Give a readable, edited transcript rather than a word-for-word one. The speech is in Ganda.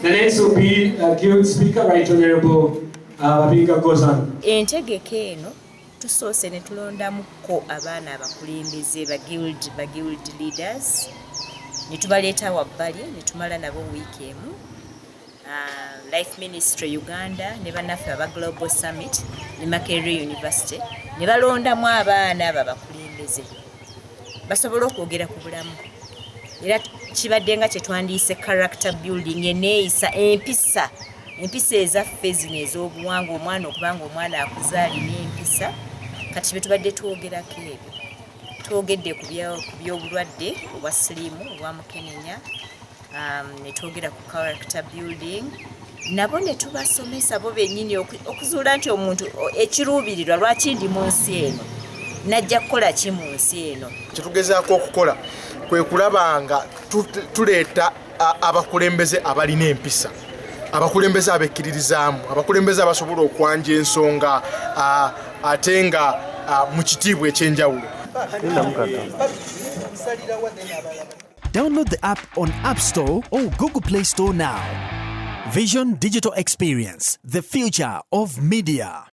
The next will be Guild Speaker, Right Honourable Abayizi. Entegeka eno tusoose ne tulondamuko abaana abakulembeze ba guild leaders ne tubaleeta wabbali ne tumala nabo wiiki emu. Life Ministry Uganda ne bannaffe aba Global Summit ne Makerere University ne balondamu abaana abo abakulembeze basobole okwogera ku bulamu. Era kibadde nga kye twandiise character building eneeyisa empisa ezaffe zino ez'obuwangwa omwana okubanga omwana akuze alina empisa. Kati bye tubadde twogerako ebyo twogedde ku by'obulwadde obwa siriimu obwa mukenenya, ne twogera ku character building nabo ne tubasomesa bo bennyini okuzuula nti omuntu ekiruubirirwa lwaki ndi mu nsi eno najja kukola ki mu nsi eno. Kyetugezaako okukola kwe kulaba nga tuleeta abakulembeze abalina empisa, abakulembeze abekkiririzaamu, abakulembeze abasobola okwanja ensonga ate nga mu kitiibwa ekyenjawulo. Download the app on App Store or Google Play Store now. Vision Digital Experience, the future of media.